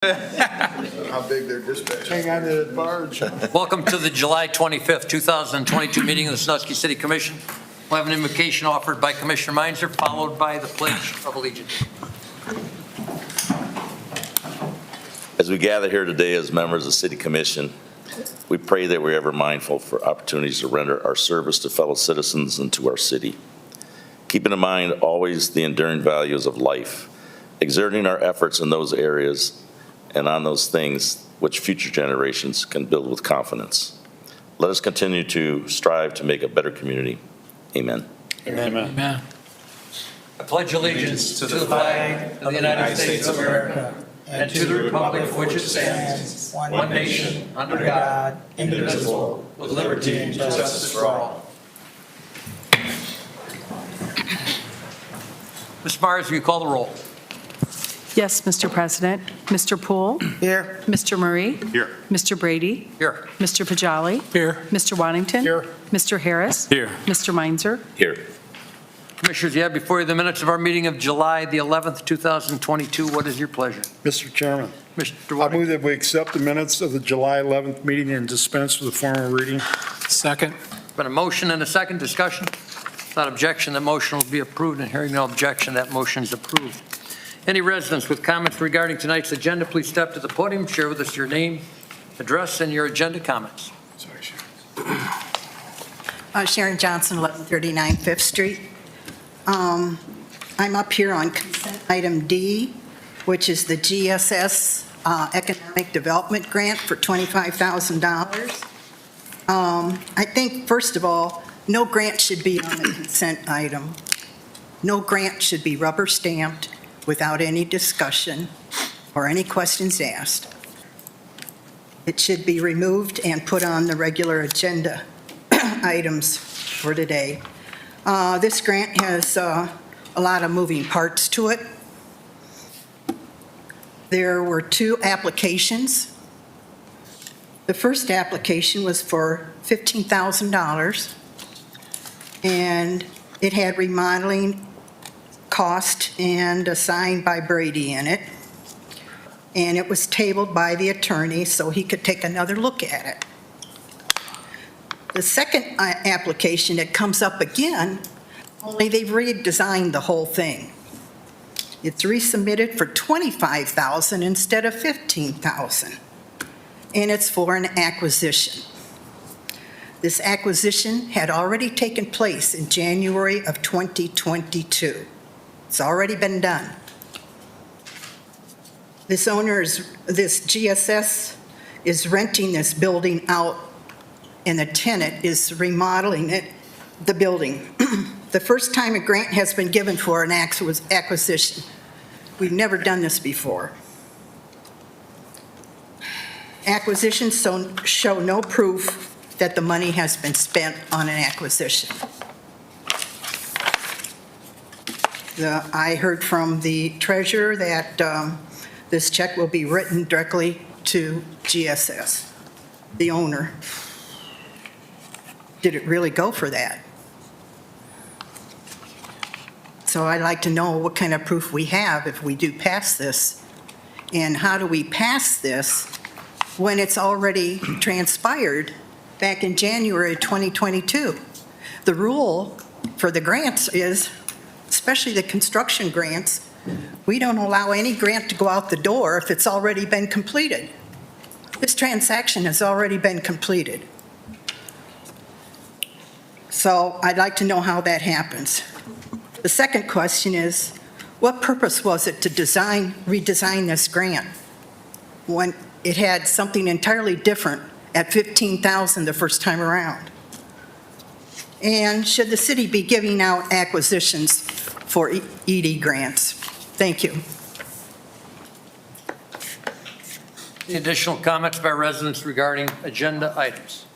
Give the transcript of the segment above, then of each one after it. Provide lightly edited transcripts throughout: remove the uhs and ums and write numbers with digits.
How big their dispatch. Hang on to the barge. Welcome to the July 25th, 2022 meeting of the Sandusky City Commission. We'll have an invocation offered by Commissioner Meinzer, followed by the Pledge of Allegiance. As we gather here today as members of the City Commission, we pray that we're ever mindful for opportunities to render our service to fellow citizens and to our city. Keeping in mind always the enduring values of life, exerting our efforts in those areas and on those things which future generations can build with confidence. Let us continue to strive to make a better community. Amen. Amen. Amen. I pledge allegiance to the flag of the United States of America and to the republic for which it stands, one nation, under God, indivisible, with liberty and justice for all. Ms. Myers, will you call the roll? Yes, Mr. President. Mr. Poole? Here. Mr. Murray? Here. Mr. Brady? Here. Mr. Pajali? Here. Mr. Waddington? Here. Mr. Harris? Here. Mr. Meinzer? Here. Commissioners, you have before you the minutes of our meeting of July the 11th, 2022. What is your pleasure? Mr. Chairman, Mr. I Waddington. move that we accept the minutes of the July 11th meeting and dispense with the formal reading. Second. Been a motion and a second discussion. Without objection, the motion will be approved, and hearing no objection, that motion is approved. Any residents with comments regarding tonight's agenda, please step to the podium, share with us your name, address, and your agenda comments. Sorry, Sharon. Sharon Johnson, 1139 Fifth Street. I'm up here on consent item D, which is the GSS Economic Development Grant for $25,000. I think, first of all, no grant should be on the consent item. No grant should be rubber stamped without any discussion or any questions asked. It should be removed and put on the regular agenda items for today. This grant has a lot of moving parts to it. There were two applications. The first application was for $15,000, and it had remodeling cost and a sign by Brady in it. And it was tabled by the attorney so he could take another look at it. The second application, it comes up again, only they've redesigned the whole thing. It's resubmitted for $25,000 instead of $15,000. And it's for an acquisition. This acquisition had already taken place in January of 2022. It's already been done. This GSS is renting this building out, and the tenant is remodeling the building. The first time a grant has been given for an acquisition. We've never done this before. Acquisitions show no proof that the money has been spent on an acquisition. I heard from the treasurer that this check will be written directly to GSS, the owner. Did it really go for that? So I'd like to know what kind of proof we have if we do pass this. And how do we pass this when it's already transpired back in January 2022? The rule for the grants is, especially the construction grants, we don't allow any grant to go out the door if it's already been completed. This transaction has already been completed. So I'd like to know how that happens. The second question is, what purpose was it to redesign this grant when it had something entirely different at $15,000 the first time around? And should the city be giving out acquisitions for ED grants? Thank you. Any additional comments by residents regarding agenda items?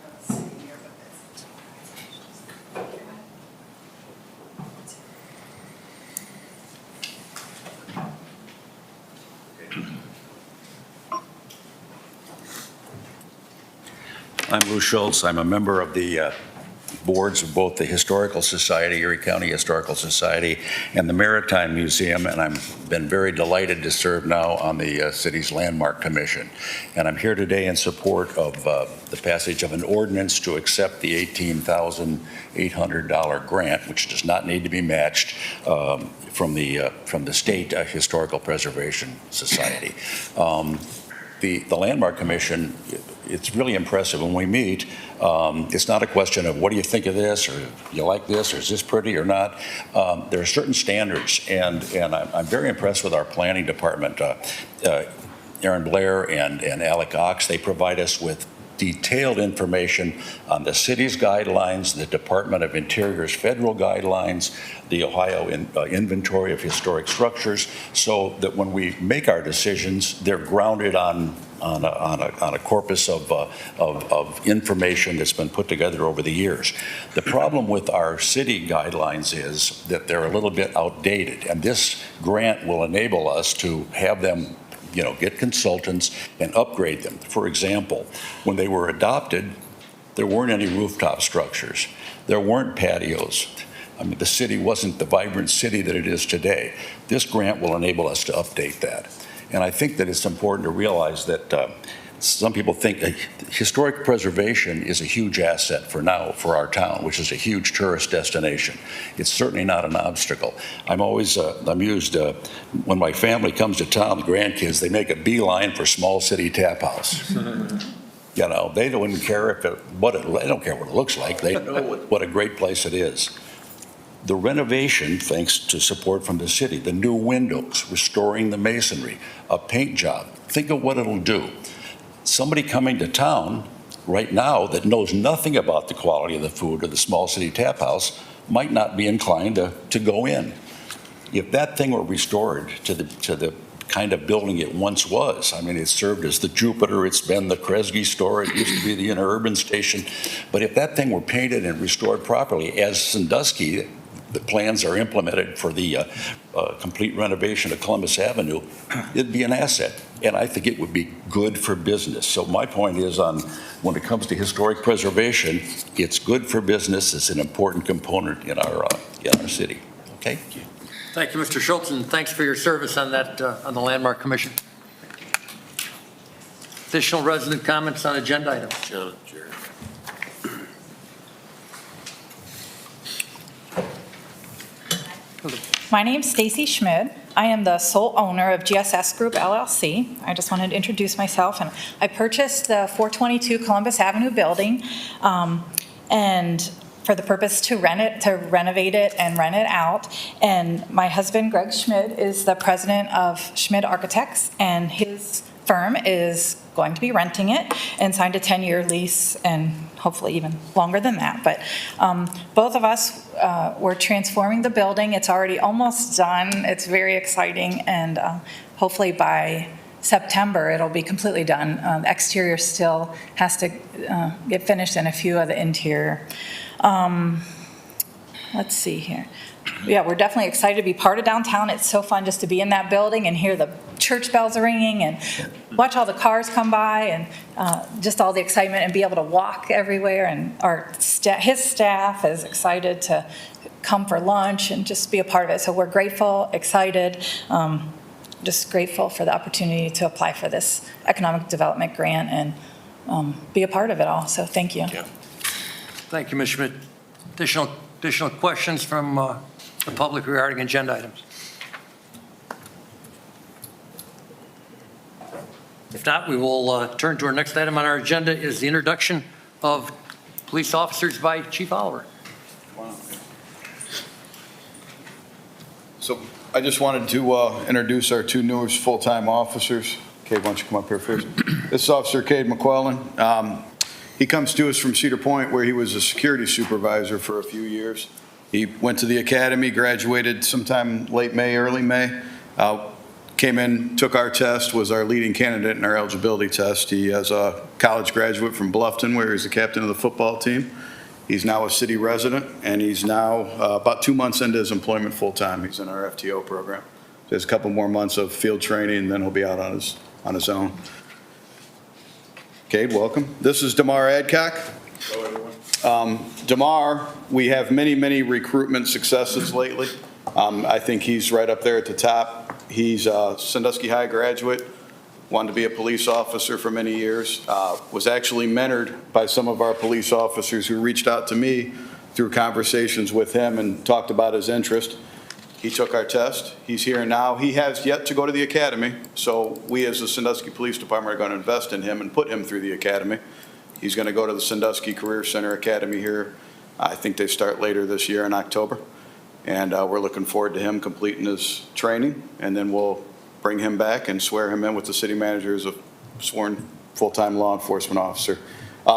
I'm Lou Schultz. I'm a member of the boards of both the Historical Society, Erie County Historical Society, and the Maritime Museum, and I've been very delighted to serve now on the city's Landmark Commission. And I'm here today in support of the passage of an ordinance to accept the $18,800 grant, which does not need to be matched, from the State Historical Preservation Society. The Landmark Commission, it's really impressive. When we meet, it's not a question of what do you think of this, or you like this, or is this pretty or not. There are certain standards, and I'm very impressed with our planning department. Aaron Blair and Alec Ox, they provide us with detailed information on the city's guidelines, the Department of Interior's federal guidelines, the Ohio Inventory of Historic Structures, so that when we make our decisions, they're grounded on a corpus of information that's been put together over the years. The problem with our city guidelines is that they're a little bit outdated, and this grant will enable us to have them get consultants and upgrade them. For example, when they were adopted, there weren't any rooftop structures. There weren't patios. I mean, the city wasn't the vibrant city that it is today. This grant will enable us to update that. And I think that it's important to realize that some people think historic preservation is a huge asset for our town, which is a huge tourist destination. It's certainly not an obstacle. I'm always amused when my family comes to town, the grandkids, they make a beeline for Small City Tap House. They don't care they don't care what it looks like. They know what a great place it is. The renovation, thanks to support from the city, the new windows, restoring the masonry, a paint job, think of what it'll do. Somebody coming to town right now that knows nothing about the quality of the food or the Small City Tap House might not be inclined to go in. If that thing were restored to the kind of building it once was, I mean, it served as the Jupiter, it's been the Kresge store, it used to be the interurban station, but if that thing were painted and restored properly, as Sandusky, the plans are implemented for the complete renovation of Columbus Avenue, it'd be an asset. And I think it would be good for business. So my point is when it comes to historic preservation, it's good for business. It's an important component in our city. Okay? Thank you, Mr. Schultz, and thanks for your service on that, on the Landmark Commission. Additional resident comments on agenda items? Sure. My name's Stacy Schmid. I am the sole owner of GSS Group LLC. I just wanted to introduce myself. And I purchased the 422 Columbus Avenue building, and for the purpose to renovate it and rent it out. And my husband, Greg Schmid, is the president of Schmid Architects, and his firm is going to be renting it and signed a 10-year lease, and hopefully even longer than that. But both of us, we're transforming the building. It's already almost done. It's very exciting, and hopefully by September it'll be completely done. The exterior still has to get finished, and a few of the interior. Let's see here. Yeah, we're definitely excited to be part of downtown. It's so fun just to be in that building and hear the church bells ringing and watch all the cars come by, and just all the excitement, and be able to walk everywhere. And his staff is excited to come for lunch and just be a part of it. So we're grateful, excited, just grateful for the opportunity to apply for this economic development grant and be a part of it all. So thank you. Thank you, Ms. Schmidt. Additional questions from the public regarding agenda items? If not, we will turn to our next item on our agenda is the introduction of police officers by Chief Oliver. So I just wanted to introduce our two newest full-time officers. Cade, why don't you come up here first? This is Officer Cade Mcclellan. He comes to us from Cedar Point, where he was a security supervisor for a few years. He went to the academy, graduated sometime late May, early May. Came in, took our test, was our leading candidate in our eligibility test. He is a college graduate from Bluffton, where he's the captain of the football team. He's now a city resident, and he's now about 2 months into his employment full-time. He's in our FTO program. So he has a couple more months of field training, and then he'll be out on his own. Cade, welcome. This is Damar Adcock. Hello, everyone. DeMar, we have many, many recruitment successes lately. I think he's right up there at the top. He's a Sandusky High graduate, wanted to be a police officer for many years, was actually mentored by some of our police officers who reached out to me through conversations with him and talked about his interest. He took our test. He's here now. He has yet to go to the academy, so we as the Sandusky Police Department are going to invest in him and put him through the academy. He's going to go to the Sandusky Career Center Academy here. I think they start later this year in October. And we're looking forward to him completing his training, and then we'll bring him back and swear him in with the city manager as a sworn full-time law enforcement officer.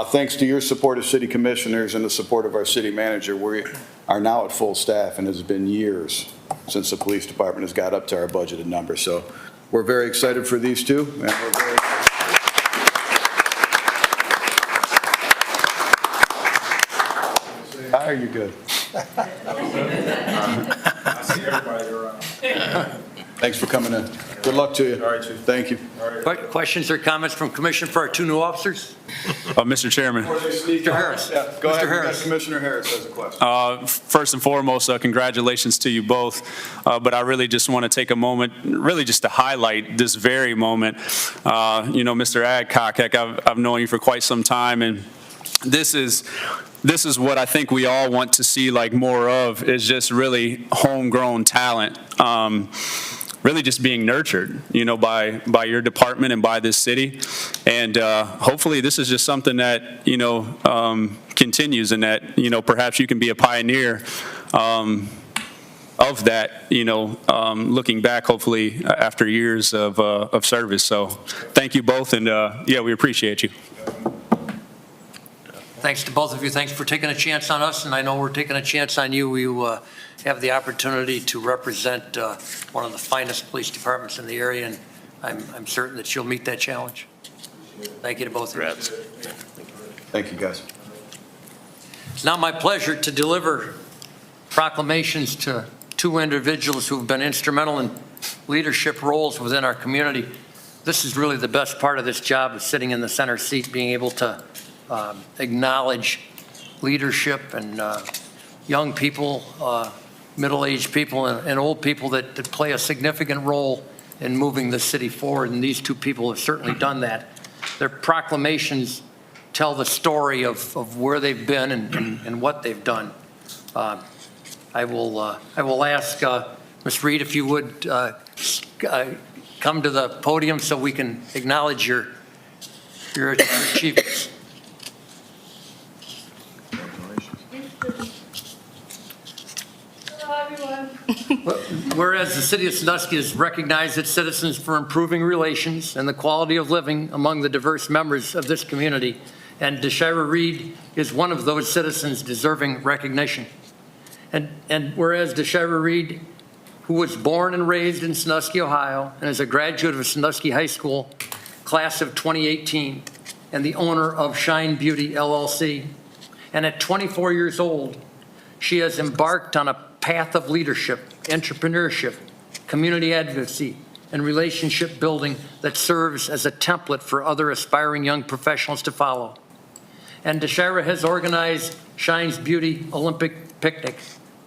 Thanks to your support as city commissioners and the support of our city manager, we are now at full staff, and it has been years since the police department has got up to our budgeted number. So we're very excited for these two, and we're very Are you good? I see everybody around. Thanks for coming in. Good luck to you. All right, Chief. Thank you. Questions or comments from Commission for our two new officers? Mr. Chairman, Mr. Harris. Yeah, go Mr. ahead. Harris. Commissioner Harris has a question. first and foremost, congratulations to you both. But I really just want to take a moment, really just to highlight this very moment. Mr. Adcock, heck, I've known you for quite some time, and this is what I think we all want to see like more of, is just really homegrown talent. Really just being nurtured, by your department and by this city. And hopefully this is just something that, continues, and that, perhaps you can be a pioneer of that, looking back, hopefully, after years of service. So thank you both, and we appreciate you. Thanks to both of you. Thanks for taking a chance on us, and I know we're taking a chance on you. You have the opportunity to represent one of the finest police departments in the area, and I'm certain that you'll meet that challenge. Thank you to both of you. Thank you, guys. It's now my pleasure to deliver proclamations to two individuals who have been instrumental in leadership roles within our community. This is really the best part of this job, is sitting in the center seat, being able to acknowledge leadership and young people, middle-aged people, and old people that play a significant role in moving the city forward, and these two people have certainly done that. Their proclamations tell the story of where they've been and what they've done. I will ask Ms. Reed if you would come to the podium so we can acknowledge your achievements. Whereas the city of Sandusky has recognized its citizens for improving relations and the quality of living among the diverse members of this community, and DeShira Reed is one of those citizens deserving recognition. And whereas DeShira Reed, who was born and raised in Sandusky, Ohio, and is a graduate of Sandusky High School, class of 2018, and the owner of Shine Beauty LLC, and at 24 years old, she has embarked on a path of leadership, entrepreneurship, community advocacy, and relationship building that serves as a template for other aspiring young professionals to follow. And DeShira has organized Shine's Beauty Olympic Picnic,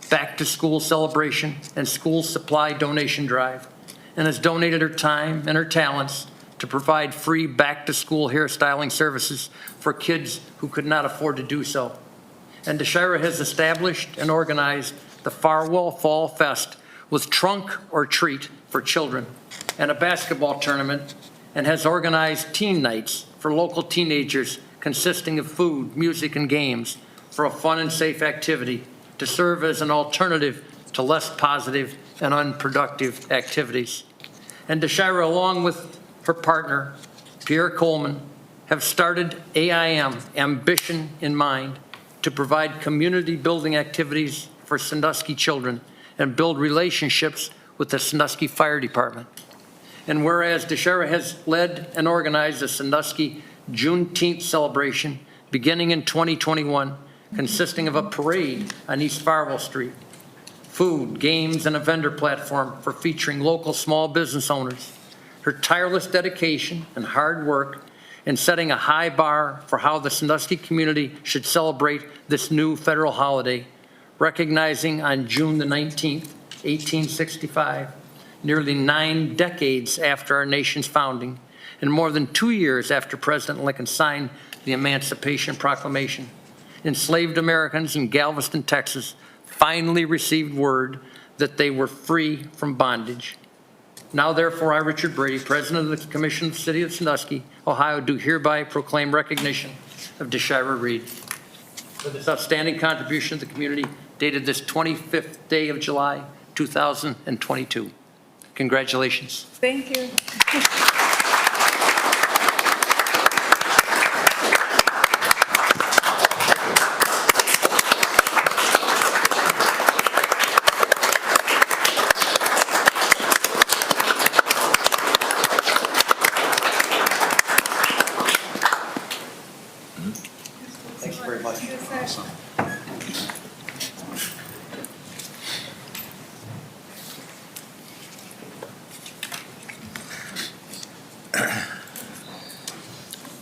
back to school celebration, and school supply donation drive, and has donated her time and her talents to provide free back to school hairstyling services for kids who could not afford to do so. And DeShira has established and organized the Farwell Fall Fest with trunk or treat for children and a basketball tournament, and has organized teen nights for local teenagers consisting of food, music, and games for a fun and safe activity to serve as an alternative to less positive and unproductive activities. And DeShira, along with her partner, Pierre Coleman, have started AIM, Ambition in Mind, to provide community building activities for Sandusky children and build relationships with the Sandusky Fire Department. And whereas DeShira has led and organized the Sandusky Juneteenth celebration beginning in 2021, consisting of a parade on East Farwell Street, food, games, and a vendor platform for featuring local small business owners. Her tireless dedication and hard work in setting a high bar for how the Sandusky community should celebrate this new federal holiday, recognizing on June the 19th, 1865, nearly 9 decades after our nation's founding, and more than 2 years after President Lincoln signed the Emancipation Proclamation, enslaved Americans in Galveston, Texas, finally received word that they were free from bondage. Now, therefore, I, Richard Brady, President of the Commission of the City of Sandusky, Ohio, do hereby proclaim recognition of DeShira Reed for this outstanding contribution to the community dated this 25th day of July, 2022. Congratulations. Thank you. Thanks very much.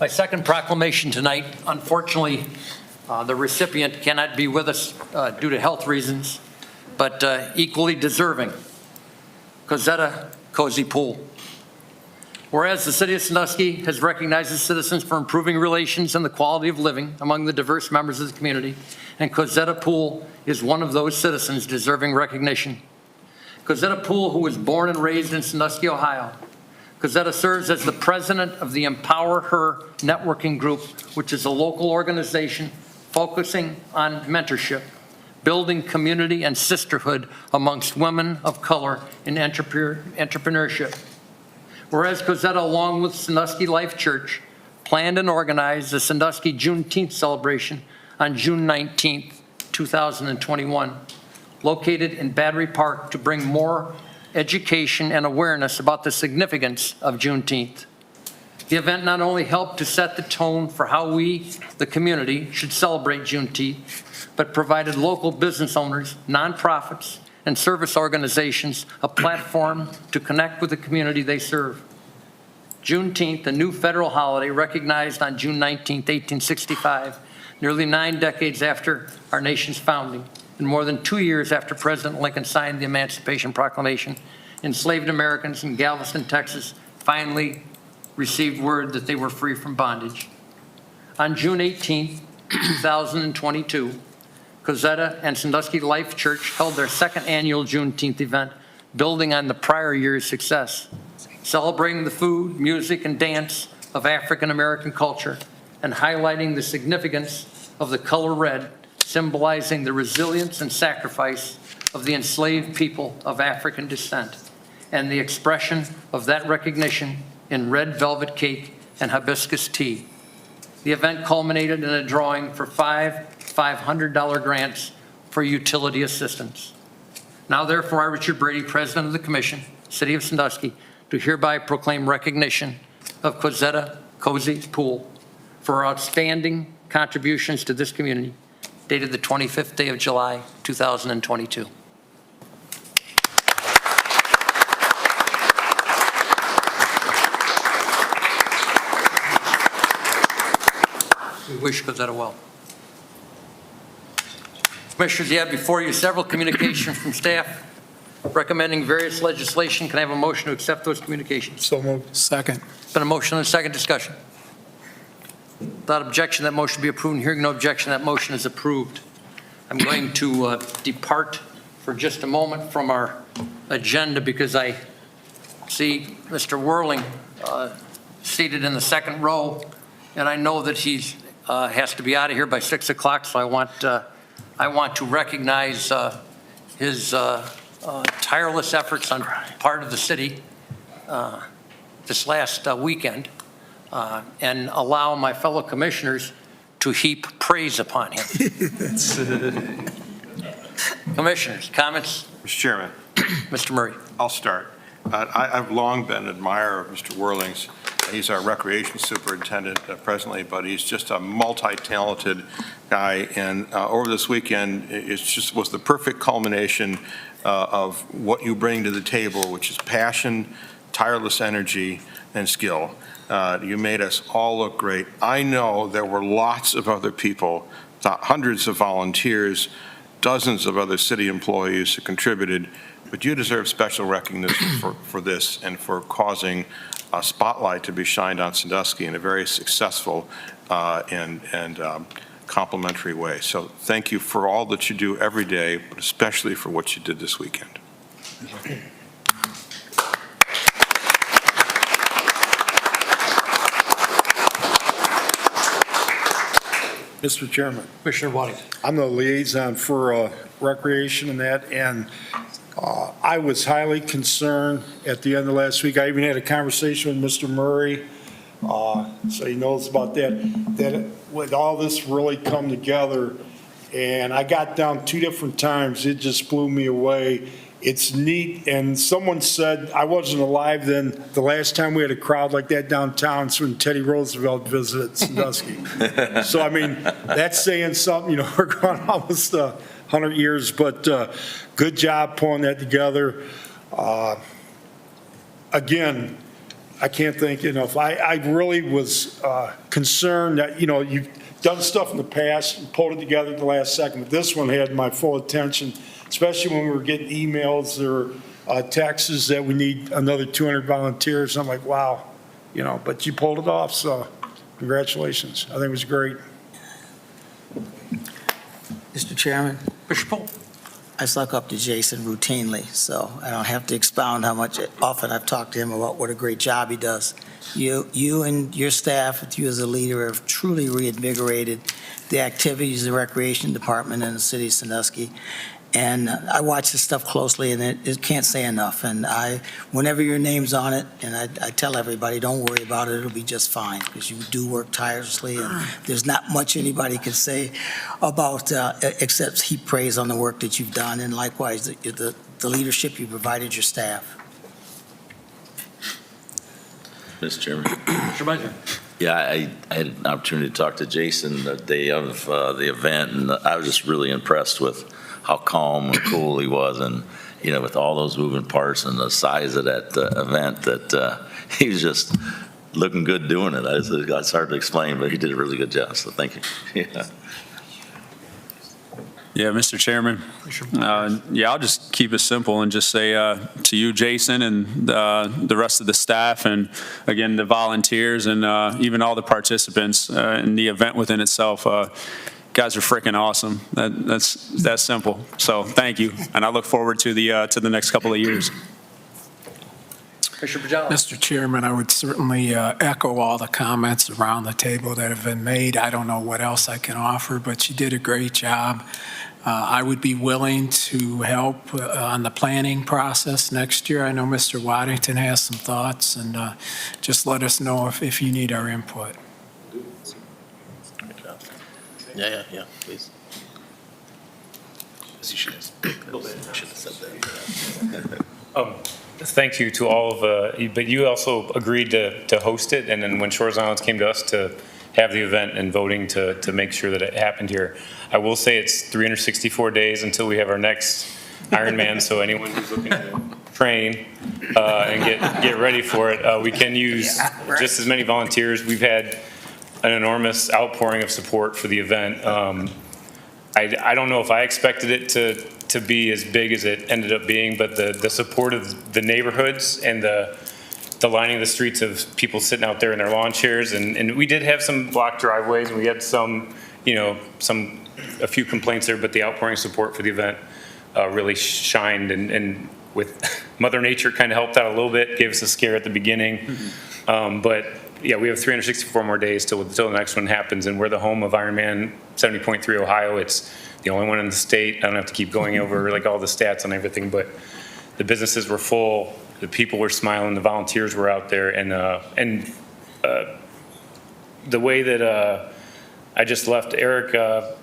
My second proclamation tonight, unfortunately, the recipient cannot be with us due to health reasons, but equally deserving, Cozetta Cozy Pool. Whereas the City of Sandusky has recognized its citizens for improving relations and the quality of living among the diverse members of the community, and Cozetta Pool is one of those citizens deserving recognition. Cozetta Pool, who was born and raised in Sandusky, Ohio. Cozetta serves as the president of the Empower Her Networking Group, which is a local organization focusing on mentorship, building community and sisterhood amongst women of color in entrepreneurship. Whereas Cozetta, along with Sandusky Life Church, planned and organized the Sandusky Juneteenth celebration on June 19th, 2021, located in Battery Park to bring more education and awareness about the significance of Juneteenth. The event not only helped to set the tone for how we, the community, should celebrate Juneteenth, but provided local business owners, nonprofits, and service organizations a platform to connect with the community they serve. Juneteenth, a new federal holiday recognized on June 19, 1865, nearly 9 decades after our nation's founding, and more than 2 years after President Lincoln signed the Emancipation Proclamation, enslaved Americans in Galveston, Texas, finally received word that they were free from bondage. On June 18, 2022, Cozetta and Sandusky Life Church held their second annual Juneteenth event, building on the prior year's success, celebrating the food, music, and dance of African American culture, and highlighting the significance of the color red, symbolizing the resilience and sacrifice of the enslaved people of African descent, and the expression of that recognition in red velvet cake and hibiscus tea. The event culminated in a drawing for 5 $500 grants for utility assistance. Now, therefore, I, Richard Brady, President of the Commission, City of Sandusky, do hereby proclaim recognition of Cozetta Cozy Pool for her outstanding contributions to this community, dated the 25th day of July, 2022. We wish Cozetta well. Commissioners, you have before you several communications from staff recommending various legislation. Can I have a motion to accept those communications? So moved. Second. Been a motion and a second discussion. Without objection, that motion be approved. And hearing no objection, that motion is approved. I'm going to depart for just a moment from our agenda because I see Mr. Whirling seated in the second row, and I know that he has to be out of here by 6 o'clock, so I want to recognize his tireless efforts on part of the city this last weekend and allow my fellow commissioners to heap praise upon him. Commissioners, comments? Mr. Chairman, Mr. Murray. I'll start. I've long been an admirer of Mr. Whirling's. He's our recreation superintendent presently, but he's just a multi-talented guy. And over this weekend, it just was the perfect culmination of what you bring to the table, which is passion, tireless energy and skill. You made us all look great. I know there were lots of other people, hundreds of volunteers, dozens of other city employees who contributed, but you deserve special recognition for this and for causing a spotlight to be shined on Sandusky in a very successful and complimentary way. So thank you for all that you do every day, but especially for what you did this weekend. Mr. Chairman, Commissioner Whiting. I'm the liaison for recreation and that, and I was highly concerned at the end of last week. I even had a conversation with Mr. Murray, so he knows about that with all this really come together, and I got down 2 different times. It just blew me away. It's neat, and someone said, I wasn't alive then, the last time we had a crowd like that downtown is when Teddy Roosevelt visited Sandusky. So, I mean, that's saying something. You know, we're going almost 100 years, but good job pulling that together. Again, I can't thank you enough. I really was concerned that, you know, you've done stuff in the past and pulled it together at the last second, but this one had my full attention, especially when we were getting emails or texts that we need another 200 volunteers. I'm like, wow, you know, but you pulled it off, so congratulations. I think it was great. Mr. Chairman, Commissioner Poole. I suck up to Jason routinely, so I don't have to expound how often I've talked to him about what a great job he does. You and your staff, with you as a leader, have truly reinvigorated the activities of the Recreation Department in the city of Sandusky. And I watch this stuff closely, and it can't say enough. And whenever your name's on it, and I tell everybody, don't worry about it, it'll be just fine, because you do work tirelessly, and there's not much anybody can say about, except heap praise on the work that you've done, and likewise, the leadership you provided your staff. Mr. Chairman. Commissioner Meisner. Yeah, I had an opportunity to talk to Jason the day of the event, and I was just really impressed with how calm and cool he was, and, you know, with all those moving parts and the size of that event, that he was just looking good doing it. It's hard to explain, but he did a really good job, so thank you. Yeah, Mr. Chairman. Yeah, I'll just keep it simple and just say to you, Jason, and the rest of the staff, and again, the volunteers, and even all the participants in the event within itself. Guys are freaking awesome. That's simple. So thank you, and I look forward to the next couple of years. Commissioner Pajano. Mr. Chairman, I would certainly echo all the comments around the table that have been made. I don't know what else I can offer, but you did a great job. I would be willing to help on the planning process next year. I know Mr. Waddington has some thoughts, and just let us know if you need our input. Yeah, please. You should have said that. Thank you to all of, but you also agreed to host it, and then when Shores Islands came to us to have the event and voting to make sure that it happened here. I will say it's 364 days until we have our next Ironman, so anyone who's looking to train and get ready for it, we can use just as many volunteers. We've had an enormous outpouring of support for the event. I don't know if I expected it to be as big as it ended up being, but the support of the neighborhoods and the lining of the streets of people sitting out there in their lawn chairs, and we did have some blocked driveways, and we had some, a few complaints there, but the outpouring support for the event really shined, and with Mother Nature kind of helped out a little bit, gave us a scare at the beginning, but yeah, we have 364 more days till the next one happens, and we're the home of Ironman 70.3 Ohio. It's the only one in the state. I don't have to keep going over like all the stats and everything, but the businesses were full, the people were smiling, the volunteers were out there, and the way that I just left Eric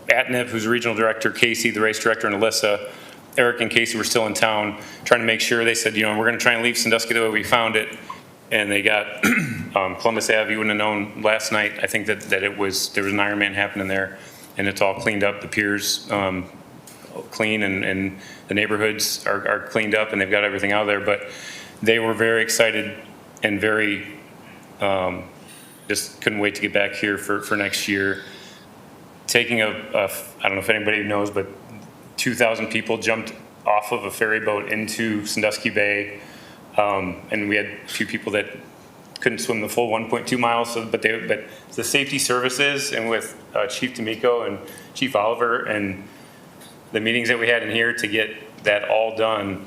Atnip, who's the regional director, Casey, the race director, and Alyssa. Eric and Casey were still in town trying to make sure. They said, we're going to try and leave Sandusky the way we found it. And they got Columbus Ave. You wouldn't have known last night. I think that there was an Ironman happening there, and it's all cleaned up. The piers clean, and the neighborhoods are cleaned up, and they've got everything out there. But they were very excited and very, just couldn't wait to get back here for next year. Taking I don't know if anybody knows, but 2,000 people jumped off of a ferry boat into Sandusky Bay. And we had a few people that couldn't swim the full 1.2 miles, but the safety services and with Chief D'Amico and Chief Oliver and the meetings that we had in here to get that all done,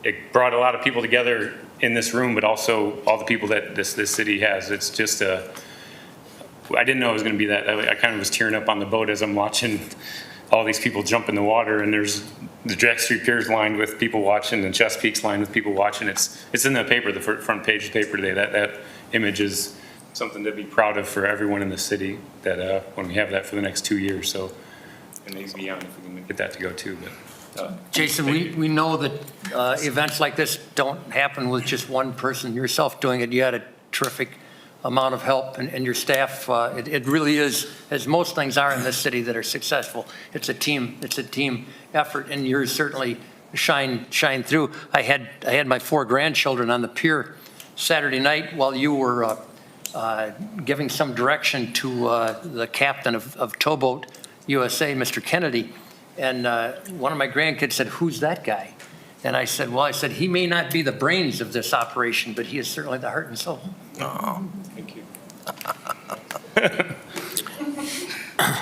it brought a lot of people together in this room, but also all the people that this city has. It's just I didn't know it was going to be that. I kind of was tearing up on the boat as I'm watching all these people jump in the water, and there's the Jack Street Pier's lined with people watching, and Chesapeake's lined with people watching. It's in the paper, the front page of the paper today. That image is something to be proud of for everyone in the city. That when we have that for the next 2 years, so and maybe beyond if we can get that to go too. But Jason, we know that events like this don't happen with just one person. Yourself doing it, you had a terrific amount of help, and your staff. It really is, as most things are in this city that are successful. It's a team effort, and yours certainly shine through. I had my 4 grandchildren on the pier Saturday night while you were giving some direction to the captain of Towboat USA, Mr. Kennedy, and one of my grandkids said, "Who's that guy?" And I said, he may not be the brains of this operation, but he is certainly the heart and soul. Oh. thank you.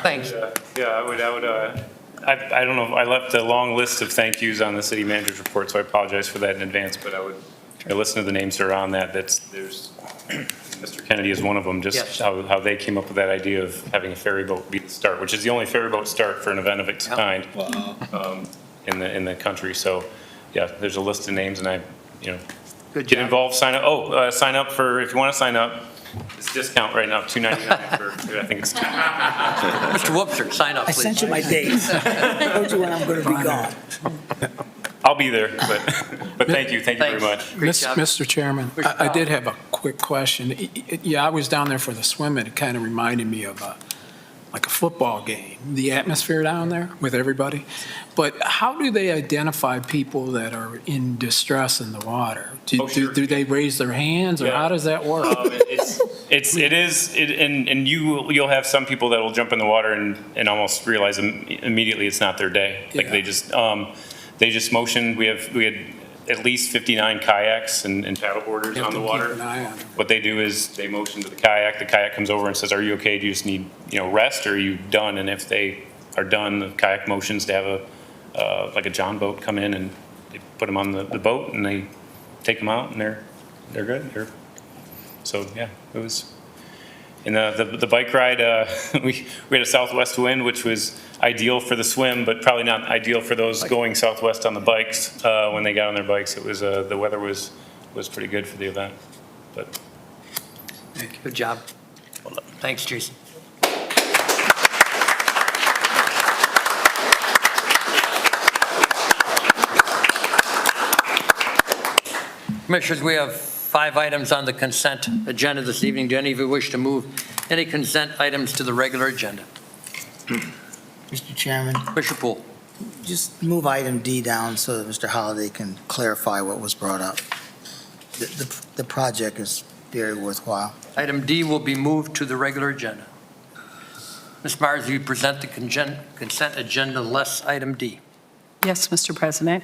Thanks. Yeah, I would. I don't know. I left a long list of thank yous on the city manager's report, so I apologize for that in advance. But I would listen to the names that are on that. There's Mr. Kennedy is one of them. Just Yes. how they came up with that idea of having a ferry boat be the start, which is the only ferry boat start for an event of its kind in the country. So yeah, there's a list of names, and I Good get job. involved. Sign up. Sign up for if you want to sign up. It's discount right now, $2.99 for I think it's. Mr. Whoopster, sign up, I please. sent you my dates. I told you when I'm going to be gone. I'll be there, but thank you very much. Great job. Mr. Chairman, I did have a quick question. Yeah, I was down there for the swim, and it kind of reminded me of like a football game, the atmosphere down there with everybody. But how do they identify people that are in distress in the water? Do they raise their hands, or how does that work? And you'll have some people that will jump in the water and almost realize immediately it's not their day. Like they just motion. We had at least 59 kayaks and paddleboarders on the water. What they do is they motion to the kayak comes over and says, "Are you okay? Do you just need rest, or are you done?" And if they are done, the kayak motions to have like a John boat come in, and they put them on the boat, and they take them out, and they're good. So yeah, it was. And the bike ride, we had a southwest wind, which was ideal for the swim, but probably not ideal for those going southwest on the bikes. When they got on their bikes, it was the weather was pretty good for the event. But Good job. Thanks, Jason. Commissioners, we have 5 items on the consent agenda this evening. Do any of you wish to move any consent items to the regular agenda? Mr. Chairman, Commissioner Poole. just move item D down so that Mr. Holliday can clarify what was brought up. The project is very worthwhile. Item D will be moved to the regular agenda. Ms. Myers, will you present the consent agenda less item D? Yes, Mr. President.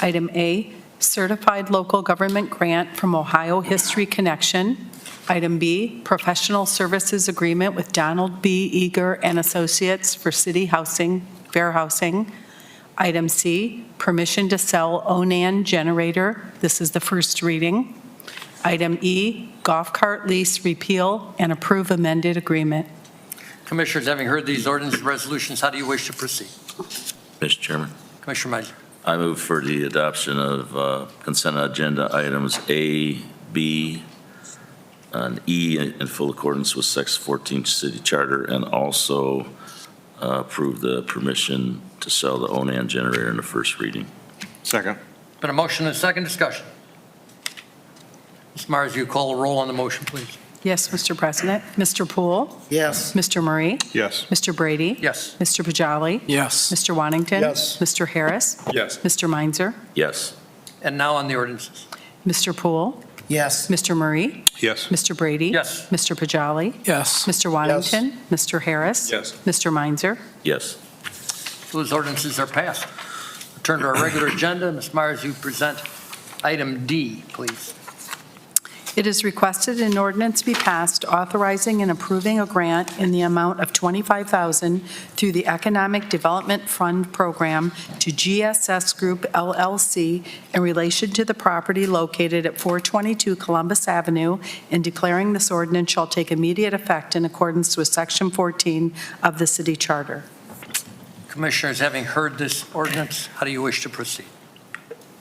Item A, certified local government grant from Ohio History Connection. Item B, professional services agreement with Donald B. Eager and Associates for city housing, fair housing. Item C, permission to sell Onan generator. This is the first reading. Item E, golf cart lease repeal and approve amended agreement. Commissioners, having heard these ordinance resolutions, how do you wish to proceed? Mr. Chairman, Commissioner Meiser. I move for the adoption of consent agenda items A, B, and E in full accordance with Section 14 City Charter, and also approve the permission to sell the Onan generator in the first reading. Second. Been a motion and a second discussion. Ms. Myers, will you call a roll on the motion, please? Yes, Mr. President. Mr. Poole? Yes. Mr. Murray? Yes. Mr. Brady? Yes. Mr. Pajali? Yes. Mr. Wantington? Yes. Mr. Harris? Yes. Mr. Meinzer? Yes. And now on the ordinances. Mr. Poole? Yes. Mr. Murray? Yes. Mr. Brady? Yes. Mr. Pajali? Yes. Mr. Waddington? Mr. Harris? Yes. Mr. Meinzer? Yes. Those ordinances are passed. Return to our regular agenda. Ms. Myers, you present item D, please. It is requested an ordinance be passed authorizing and approving a grant in the amount of $25,000 through the Economic Development Fund Program to GSS Group LLC in relation to the property located at 422 Columbus Avenue and declaring this ordinance shall take immediate effect in accordance with Section 14 of the city charter. Commissioners, having heard this ordinance, how do you wish to proceed?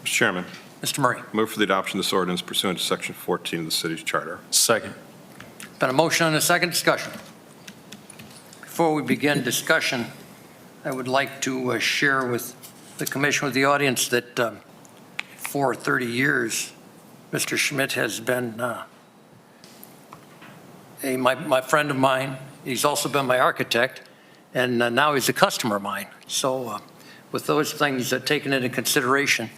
Mr. Chairman, Mr. Murray. move for the adoption of this ordinance pursuant to Section 14 of the city's charter. Second. Been a motion and a second discussion. Before we begin discussion, I would like to share with the commission, with the audience, that for 30 years, Mr. Schmidt has been my friend of mine. He's also been my architect, and now he's a customer of mine. So with those things taken into consideration,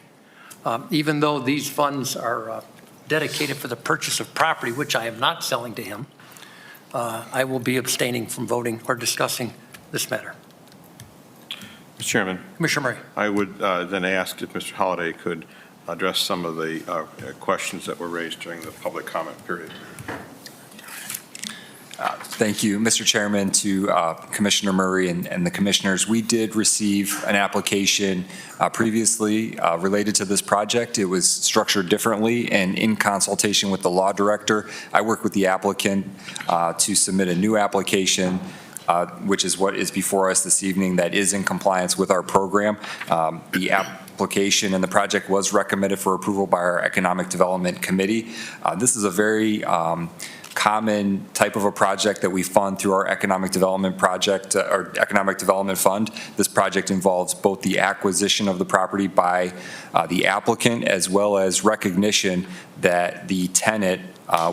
even though these funds are dedicated for the purchase of property, which I am not selling to him, I will be abstaining from voting or discussing this matter. Mr. Chairman, Commissioner Murray. I would then ask if Mr. Holliday could address some of the questions that were raised during the public comment period. Thank you, Mr. Chairman, to Commissioner Murray and the commissioners. We did receive an application previously related to this project. It was structured differently, and in consultation with the law director, I worked with the applicant to submit a new application, which is what is before us this evening, that is in compliance with our program. The application and the project was recommended for approval by our Economic Development Committee. This is a very common type of a project that we fund through our economic development project, or economic development fund. This project involves both the acquisition of the property by the applicant, as well as recognition that the tenant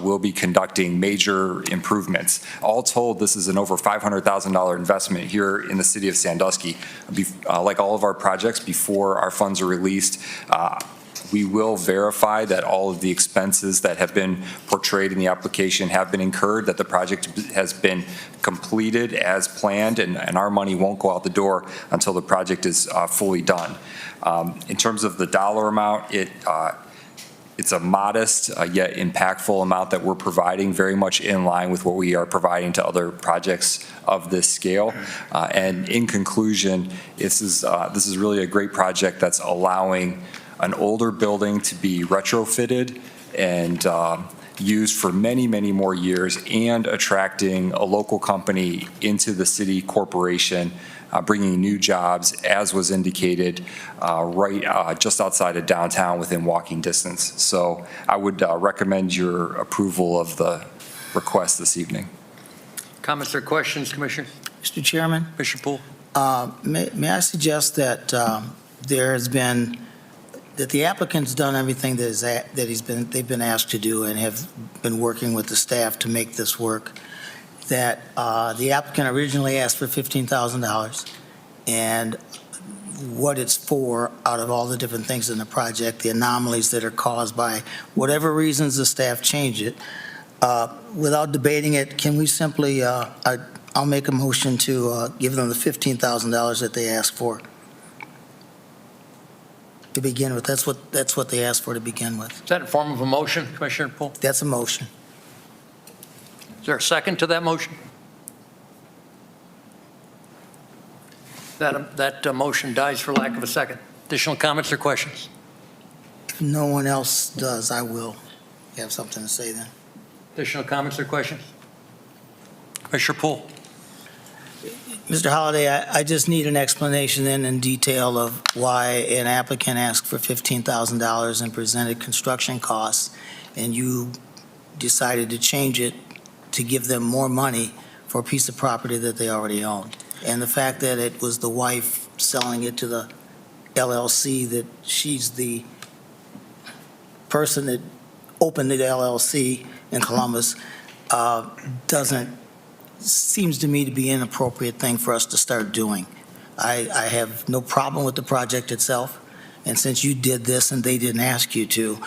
will be conducting major improvements. All told, this is an over $500,000 investment here in the city of Sandusky. Like all of our projects, before our funds are released, we will verify that all of the expenses that have been portrayed in the application have been incurred, that the project has been completed as planned, and our money won't go out the door until the project is fully done. In terms of the dollar amount, it's a modest yet impactful amount that we're providing, very much in line with what we are providing to other projects of this scale. And in conclusion, this is really a great project that's allowing an older building to be retrofitted and used for many, many more years, and attracting a local company into the city corporation, bringing new jobs, as was indicated, just outside of downtown within walking distance. So I would recommend your approval of the request this evening. Comments or questions, Commissioner? Mr. Chairman, Commissioner Poole. may I suggest that that the applicant's done everything they've been asked to do, and have been working with the staff to make this work, that the applicant originally asked for $15,000, and what it's for, out of all the different things in the project, the anomalies that are caused by whatever reasons the staff change it, without debating it, can we simply, I'll make a motion to give them the $15,000 that they asked for to begin with. That's what they asked for to begin with. Is that in form of a motion, Commissioner Poole? That's a motion. Is there a second to that motion? That motion dies for lack of a second. Additional comments or questions? If no one else does, I will have something to say then. Additional comments or questions? Commissioner Poole. Mr. Holliday, I just need an explanation then in detail of why an applicant asked for $15,000 and presented construction costs, and you decided to change it to give them more money for a piece of property that they already owned. And the fact that it was the wife selling it to the LLC, that she's the person that opened the LLC in Columbus, seems to me to be an inappropriate thing for us to start doing. I have no problem with the project itself, and since you did this and they didn't ask you to,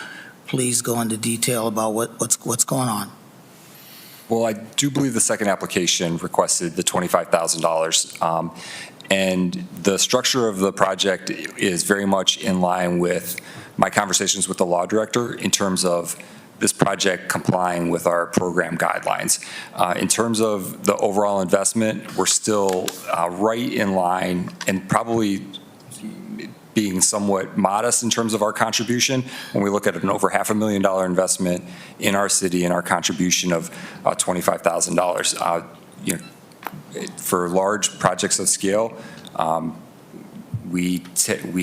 please go into detail about what's going on. Well, I do believe the second application requested the $25,000. And the structure of the project is very much in line with my conversations with the law director in terms of this project complying with our program guidelines. In terms of the overall investment, we're still right in line and probably being somewhat modest in terms of our contribution when we look at an over $500,000 investment in our city and our contribution of $25,000. For large projects of scale, we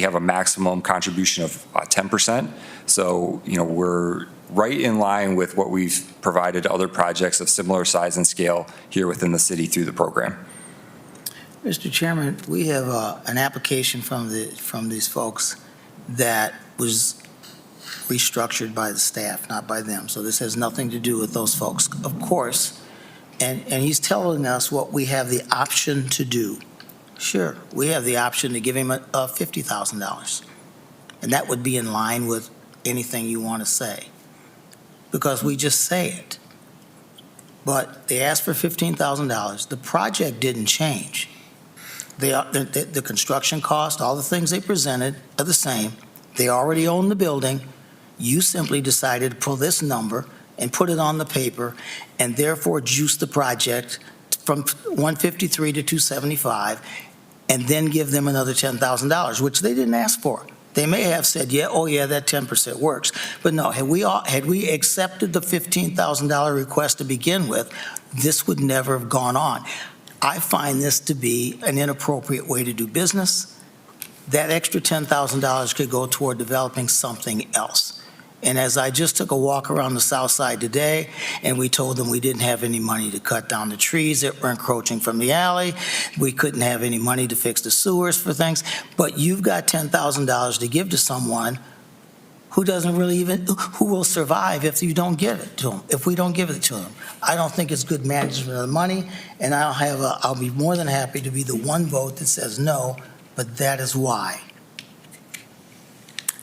have a maximum contribution of 10%. So, we're right in line with what we've provided to other projects of similar size and scale here within the city through the program. Mr. Chairman, we have an application from these folks that was restructured by the staff, not by them. So this has nothing to do with those folks, of course. And he's telling us what we have the option to do. Sure, we have the option to give him a $50,000. And that would be in line with anything you want to say, because we just say it. But they asked for $15,000. The project didn't change. The construction cost, all the things they presented are the same. They already own the building. You simply decided to pull this number and put it on the paper and therefore juice the project from 153 to 275 and then give them another $10,000, which they didn't ask for. They may have said, yeah, oh yeah, that 10% works. But no, had we accepted the $15,000 request to begin with, this would never have gone on. I find this to be an inappropriate way to do business. That extra $10,000 could go toward developing something else. And as I just took a walk around the south side today, and we told them we didn't have any money to cut down the trees that were encroaching from the alley, we couldn't have any money to fix the sewers for things, but you've got $10,000 to give to someone who doesn't really who will survive if you don't give it to them, if we don't give it to them. I don't think it's good management of the money, and I'll be more than happy to be the one vote that says no, but that is why.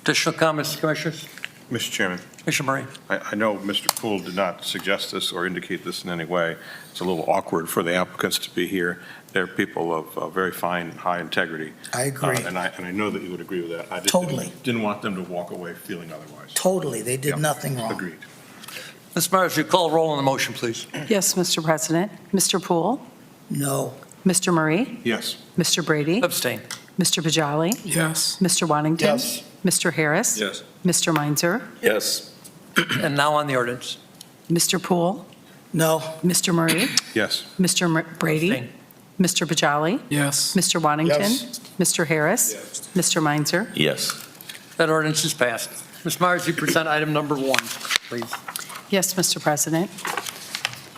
Additional comments, Commissioners? Mr. Chairman. Commissioner Murray. I know Mr. Poole did not suggest this or indicate this in any way. It's a little awkward for the applicants to be here. They're people of very fine, high integrity. I agree. And I know that you would agree with that. I just Totally. didn't want them to walk away feeling otherwise. Totally, they did nothing wrong. Agreed. Ms. Myers, you call roll on the motion, please. Yes, Mr. President. Mr. Poole? No. Mr. Murray? Yes. Mr. Brady? Abstain. Mr. Bajali? Yes. Mr. Wantington? Yes. Mr. Harris? Yes. Mr. Meinzer? Yes. And now on the ordinance. Mr. Poole? No. Mr. Murray? Yes. Mr. Brady? Abstain. Mr. Bajali? Yes. Mr. Wantington? Yes. Mr. Harris? Mr. Meinzer? Yes. That ordinance is passed. Ms. Myers, you present item number 1, please. Yes, Mr. President.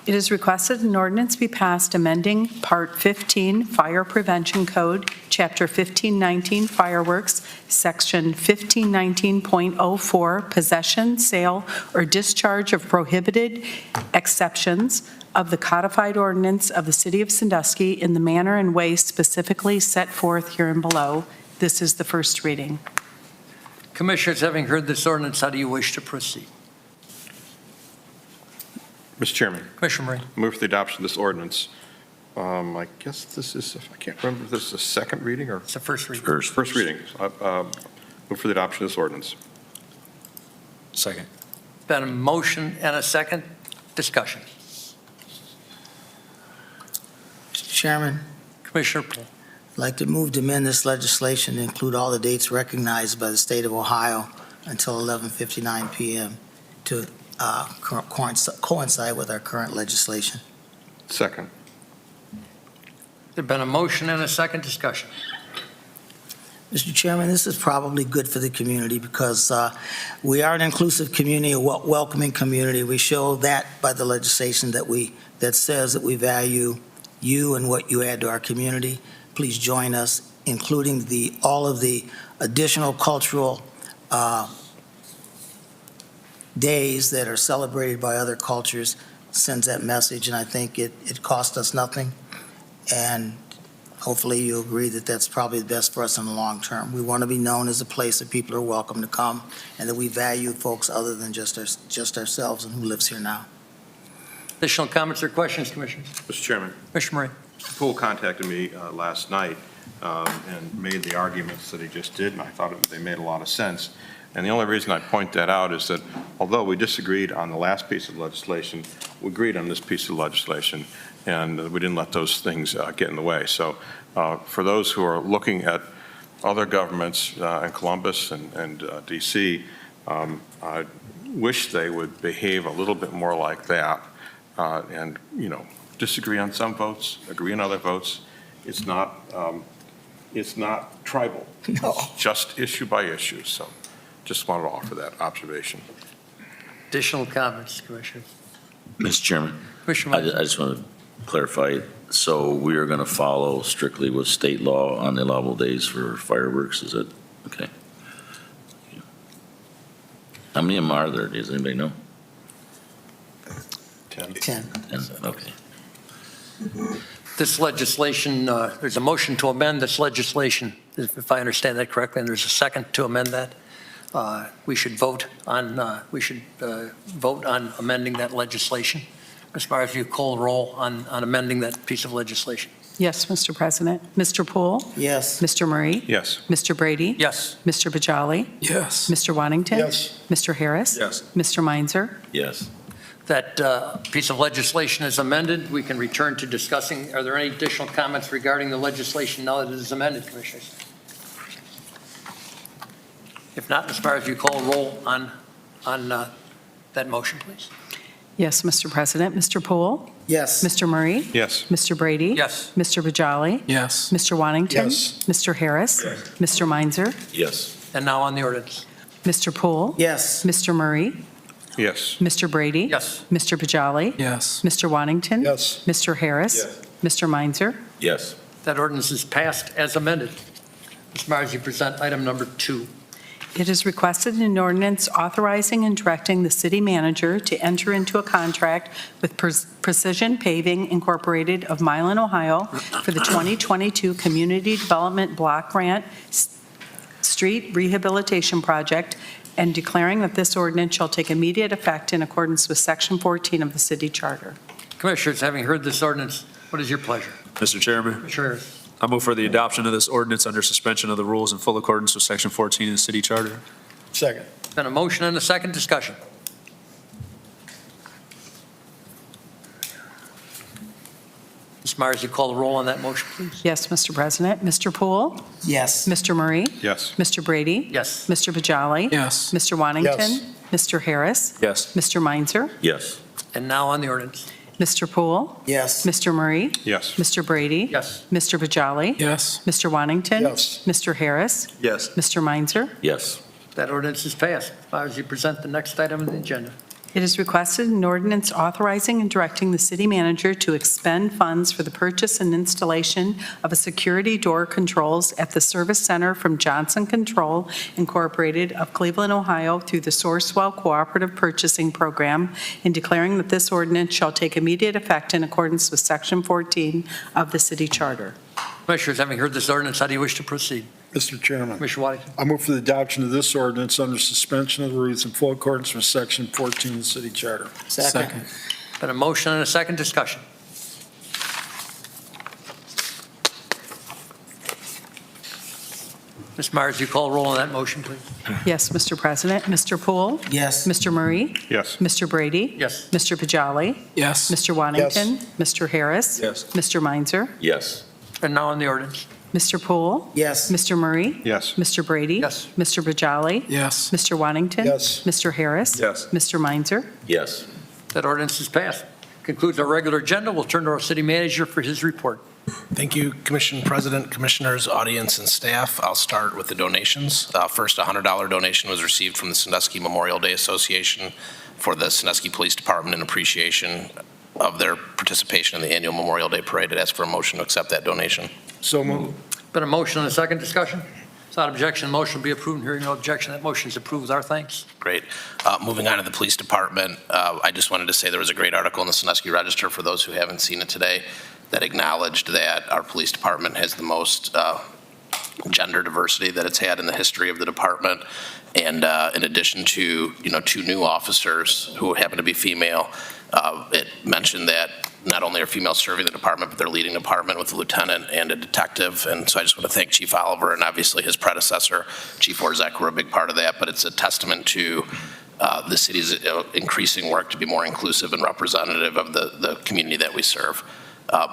It is requested an ordinance be passed amending Part 15 Fire Prevention Code, Chapter 1519 Fireworks, Section 1519.04, Possession, Sale, or Discharge of Prohibited Exceptions of the codified ordinance of the City of Sandusky in the manner and way specifically set forth here and below. This is the first reading. Commissioners, having heard this ordinance, how do you wish to proceed? Mr. Chairman, Commissioner Murray. move for the adoption of this ordinance. I guess this is, I can't remember if this is a second reading or It's the first reading. first reading. Move for the adoption of this ordinance. Second. Been a motion and a second. Discussion. Mr. Chairman, Commissioner Poole. I'd like to move to amend this legislation to include all the dates recognized by the state of Ohio until 11:59 p.m. to coincide with our current legislation. Second. There's been a motion and a second. Discussion. Mr. Chairman, this is probably good for the community because we are an inclusive community, a welcoming community. We show that by the legislation that says that we value you and what you add to our community. Please join us, including all of the additional cultural days that are celebrated by other cultures. Sends that message, and I think it cost us nothing. And hopefully you'll agree that that's probably the best for us in the long term. We want to be known as a place that people are welcome to come and that we value folks other than just ourselves and who lives here now. Additional comments or questions, Commissioners? Mr. Chairman, Commissioner Murray. Mr. Poole contacted me last night and made the arguments that he just did, and I thought they made a lot of sense. And the only reason I point that out is that although we disagreed on the last piece of legislation, we agreed on this piece of legislation, and we didn't let those things get in the way. So for those who are looking at other governments in Columbus and DC, I wish they would behave a little bit more like that and, disagree on some votes, agree on other votes. It's not tribal. No. It's just issue by issue. So just wanted to offer that observation. Additional comments, Commissioner? Mr. Chairman, Commissioner I Murray. just want to clarify, so we are going to follow strictly with state law on the allowable days for fireworks, is it? Okay. How many of them are there? Does anybody know? 10. Okay. This legislation, there's a motion to amend this legislation, if I understand that correctly, and there's a second to amend that. We should vote on amending that legislation. Ms. Myers, you call the roll on amending that piece of legislation. Yes, Mr. President. Mr. Poole? Yes. Mr. Murray? Yes. Mr. Brady? Yes. Mr. Bajali? Yes. Mr. Wantington? Yes. Mr. Harris? Yes. Mr. Meinzer? Yes. That piece of legislation is amended. We can return to discussing. Are there any additional comments regarding the legislation now that it is amended, Commissioners? If not, Ms. Myers, you call a roll on that motion, please. Yes, Mr. President. Mr. Poole? Yes. Mr. Murray? Yes. Mr. Brady? Yes. Mr. Bajali? Yes. Mr. Wantington? Yes. Mr. Harris? Mr. Meinzer? Yes. And now on the ordinance. Mr. Poole? Yes. Mr. Murray? Yes. Mr. Brady? Yes. Mr. Bajali? Yes. Mr. Wantington? Yes. Mr. Harris? Mr. Meinzer? Yes. That ordinance is passed as amended. Ms. Myers, you present item number 2. It is requested an ordinance authorizing and directing the city manager to enter into a contract with Precision Paving Incorporated of Milan, Ohio for the 2022 Community Development Block Grant Street Rehabilitation Project and declaring that this ordinance shall take immediate effect in accordance with Section 14 of the city charter. Commissioners, having heard this ordinance, what is your pleasure? Mr. Chairman, Commissioner Harris. I move for the adoption of this ordinance under suspension of the rules in full accordance with Section 14 of the city charter. Second. Been a motion and a second discussion. Ms. Myers, you call the roll on that motion, please. Yes, Mr. President. Mr. Poole? Yes. Mr. Murray? Yes. Mr. Brady? Yes. Mr. Bajali? Yes. Mr. Wantington? Yes. Mr. Harris? Yes. Mr. Meinzer? Yes. And now on the ordinance. Mr. Poole? Yes. Mr. Murray? Yes. Mr. Brady? Yes. Mr. Bajali? Yes. Mr. Wantington? Yes. Mr. Harris? Yes. Mr. Meinzer? Yes. That ordinance is passed. Ms. Myers, you present the next item on the agenda. It is requested an ordinance authorizing and directing the city manager to expend funds for the purchase and installation of a security door controls at the service center from Johnson Control Incorporated of Cleveland, Ohio through the Sourcewell Cooperative Purchasing Program and declaring that this ordinance shall take immediate effect in accordance with Section 14 of the city charter. Commissioners, having heard this ordinance, how do you wish to proceed? Mr. Chairman, Commissioner Waddington. I move for the adoption of this ordinance under suspension of the rules in full accordance with Section 14 of the city charter. Second. Been a motion and a second discussion. Ms. Myers, you call a roll on that motion, please. Yes, Mr. President. Mr. Poole? Yes. Mr. Murray? Yes. Mr. Brady? Yes. Mr. Bajali? Yes. Mr. Wantington? Mr. Harris? Yes. Mr. Meinzer? Yes. And now on the ordinance. Mr. Poole? Yes. Mr. Murray? Yes. Mr. Brady? Yes. Mr. Bajali? Yes. Mr. Wantington? Yes. Mr. Harris? Yes. Mr. Meinzer? Yes. That ordinance is passed. Concludes our regular agenda. We'll turn to our city manager for his report. Thank you, Commission President, Commissioners, audience, and staff. I'll start with the donations. First, a $100 donation was received from the Sandusky Memorial Day Association for the Sandusky Police Department in appreciation of their participation in the annual Memorial Day Parade. I'd ask for a motion to accept that donation. So moved. Been a motion and a second discussion. Without objection, the motion will be approved. Hearing no objection, that motion is approved with our thanks. Great. Moving on to the police department, I just wanted to say there was a great article in the Sandusky Register for those who haven't seen it today. that acknowledged that our police department has the most gender diversity that it's had in the history of the department. And in addition to, 2 new officers who happen to be female, it mentioned that not only are females serving the department, but they're leading the department with a lieutenant and a detective. And so I just want to thank Chief Oliver and obviously his predecessor, Chief Orzek, were a big part of that. But it's a testament to the city's increasing work to be more inclusive and representative of the community that we serve.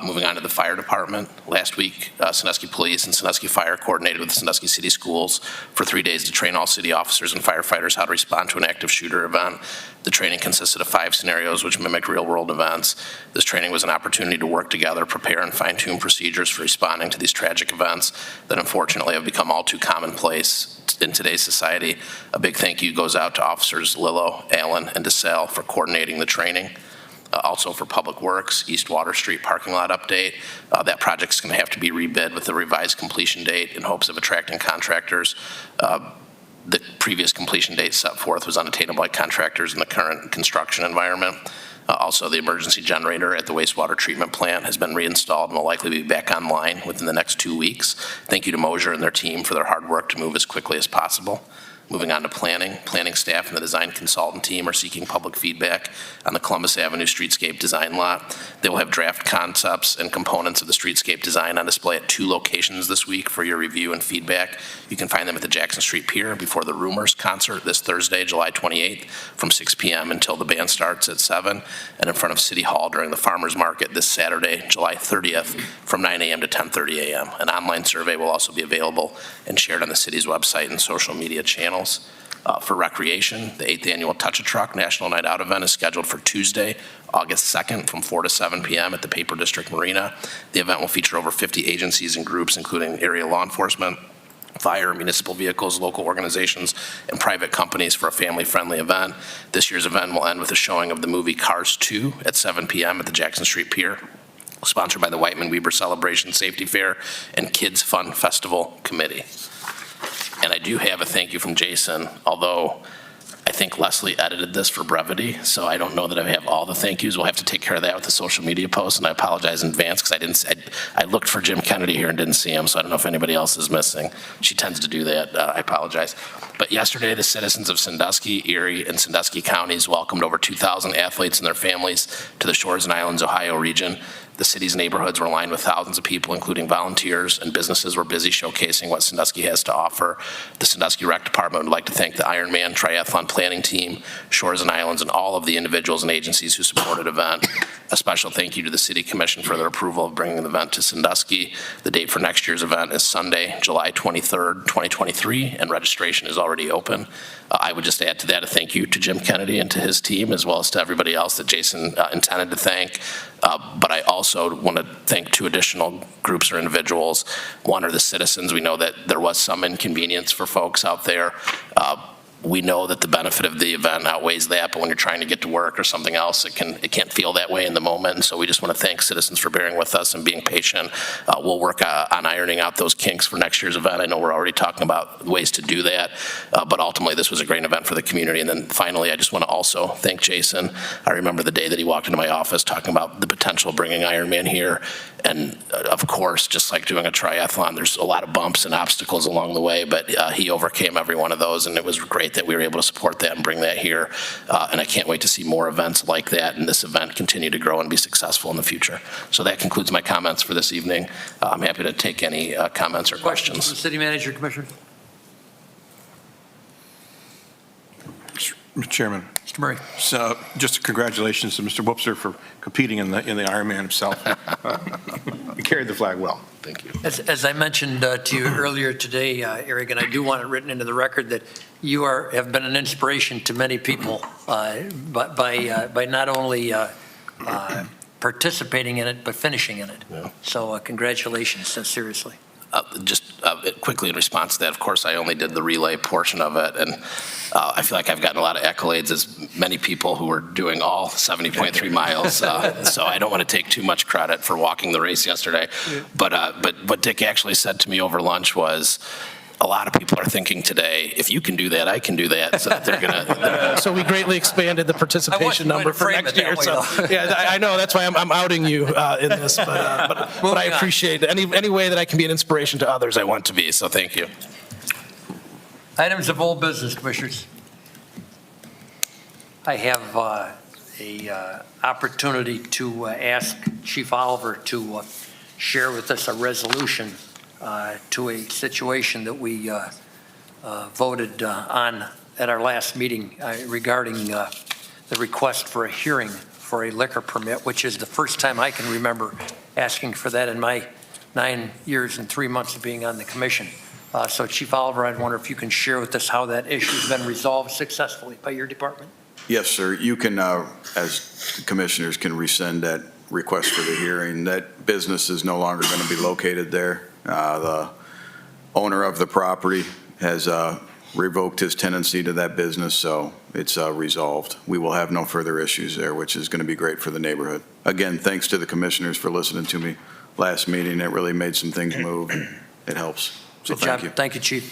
Moving on to the fire department, last week, Sandusky Police and Sandusky Fire coordinated with the Sandusky City Schools for 3 days to train all city officers and firefighters how to respond to an active shooter event. The training consisted of 5 scenarios which mimicked real-world events. This training was an opportunity to work together, prepare, and fine-tune procedures for responding to these tragic events that unfortunately have become all too commonplace in today's society. A big thank you goes out to Officers Lillo, Allen, and DeSalle for coordinating the training. Also for Public Works, East Water Street parking lot update. That project's going to have to be rebid with a revised completion date in hopes of attracting contractors. The previous completion date set forth was unattainable by contractors in the current construction environment. Also, the emergency generator at the wastewater treatment plant has been reinstalled and will likely be back online within the next 2 weeks. Thank you to Mosier and their team for their hard work to move as quickly as possible. Moving on to planning. Planning staff and the design consultant team are seeking public feedback on the Columbus Avenue streetscape design lot. They will have draft concepts and components of the streetscape design on display at 2 locations this week for your review and feedback. You can find them at the Jackson Street Pier before the Rumors concert this Thursday, July 28th from 6 p.m. until the band starts at 7, and in front of City Hall during the Farmers Market this Saturday, July 30th from 9 a.m. to 10:30 a.m. An online survey will also be available and shared on the city's website and social media channels. For recreation, the 8th annual Touch a Truck National Night Out event is scheduled for Tuesday, August 2nd from 4 to 7 p.m. at the Paper District Marina. The event will feature over 50 agencies and groups, including area law enforcement, fire, municipal vehicles, local organizations, and private companies for a family-friendly event. This year's event will end with a showing of the movie Cars 2 at 7 p.m. at the Jackson Street Pier, sponsored by the Whiteman Weber Celebration Safety Fair and Kids Fun Festival Committee. And I do have a thank you from Jason, although I think Leslie edited this for brevity, so I don't know that I have all the thank yous. We'll have to take care of that with the social media post, and I apologize in advance because I looked for Jim Kennedy here and didn't see him, so I don't know if anybody else is missing. She tends to do that. I apologize. But yesterday, the citizens of Sandusky, Erie, and Sandusky counties welcomed over 2,000 athletes and their families to the Shores and Islands, Ohio region. The city's neighborhoods were lined with thousands of people, including volunteers, and businesses were busy showcasing what Sandusky has to offer. The Sandusky Rec Department would like to thank the Ironman Triathlon Planning Team, Shores and Islands, and all of the individuals and agencies who supported the event. A special thank you to the City Commission for their approval of bringing the event to Sandusky. The date for next year's event is Sunday, July 23rd, 2023, and registration is already open. I would just add to that a thank you to Jim Kennedy and to his team, as well as to everybody else that Jason intended to thank. But I also want to thank 2 additional groups or individuals. One are the citizens. We know that there was some inconvenience for folks out there. We know that the benefit of the event outweighs that, but when you're trying to get to work or something else, it can't feel that way in the moment. And so we just want to thank citizens for bearing with us and being patient. We'll work on ironing out those kinks for next year's event. I know we're already talking about ways to do that, but ultimately this was a great event for the community. And then finally, I just want to also thank Jason. I remember the day that he walked into my office talking about the potential of bringing Ironman here. And of course, just like doing a triathlon, there's a lot of bumps and obstacles along the way, but he overcame every one of those, and it was great that we were able to support that and bring that here. And I can't wait to see more events like that and this event continue to grow and be successful in the future. So that concludes my comments for this evening. I'm happy to take any comments or questions. City Manager, Commissioner. Mr. Chairman. Mr. Murray. So just congratulations to Mr. Whoopser for competing in the Ironman himself. He carried the flag well. Thank you. As I mentioned to you earlier today, Eric, and I do want it written into the record that you have been an inspiration to many people by not only participating in it, but finishing in it. Yeah. So congratulations, seriously. Just quickly in response to that, of course, I only did the relay portion of it, and I feel like I've gotten a lot of accolades as many people who were doing all 70.3 miles, so I don't want to take too much credit for walking the race yesterday. But what Dick actually said to me over lunch was, a lot of people are thinking today, if you can do that, I can do that. So that they're gonna. So we greatly expanded the participation number for next year. So yeah, I know that's why I'm outing you in this, but I appreciate any way that I can be an inspiration to others. I want to be. So thank you. Items of old business, Commissioners. I have a opportunity to ask Chief Oliver to share with us a resolution to a situation that we voted on at our last meeting regarding the request for a hearing for a liquor permit, which is the first time I can remember asking for that in my 9 years and 3 months of being on the commission. So Chief Oliver, I'd wonder if you can share with us how that issue has been resolved successfully by your department. Yes, sir. You can, as the commissioners, can rescind that request for the hearing. That business is no longer going to be located there. The owner of the property has revoked his tenancy to that business, so it's resolved. We will have no further issues there, which is going to be great for the neighborhood. Again, thanks to the commissioners for listening to me last meeting. It really made some things move. It helps. So thank you. Thank you, Chief.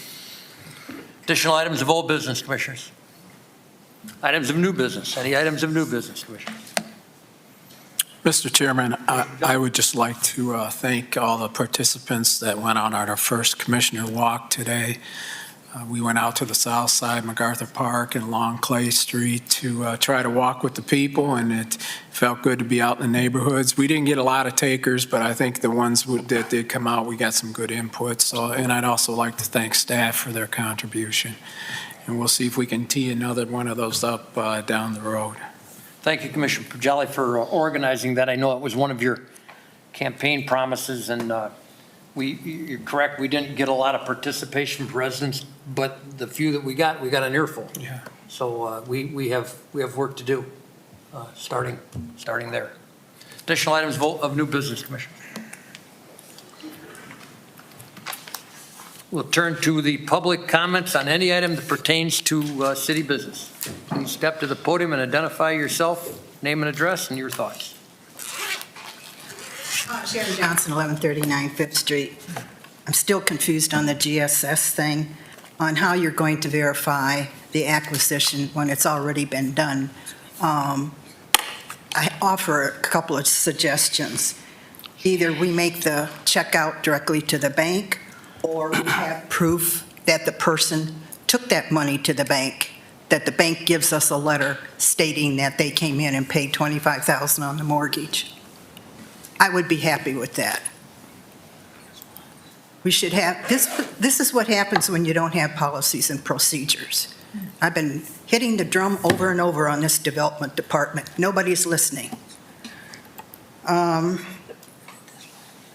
Additional items of old business, Commissioners. Items of new business. Any items of new business, Commissioners? Mr. Chairman, I would just like to thank all the participants that went on our first commissioner walk today. We went out to the south side, MacArthur Park and along Clay Street to try to walk with the people, and it felt good to be out in the neighborhoods. We didn't get a lot of takers, but I think the ones that did come out, we got some good input. So, and I'd also like to thank staff for their contribution. And we'll see if we can tee another one of those up down the road. Thank you, Commissioner Pajali, for organizing that. I know it was one of your campaign promises, and you're correct, we didn't get a lot of participation from residents, but the few that we got an earful. Yeah. So we have work to do, starting there. Additional items of new business, Commissioner. We'll turn to the public comments on any item that pertains to city business. Please step to the podium and identify yourself, name and address, and your thoughts. Sharon Johnson, 1139 5th Street. I'm still confused on the GSS thing, on how you're going to verify the acquisition when it's already been done. I offer a couple of suggestions. Either we make the check out directly to the bank, or we have proof that the person took that money to the bank, that the bank gives us a letter stating that they came in and paid $25,000 on the mortgage. I would be happy with that. We should have, this is what happens when you don't have policies and procedures. I've been hitting the drum over and over on this development department. Nobody's listening.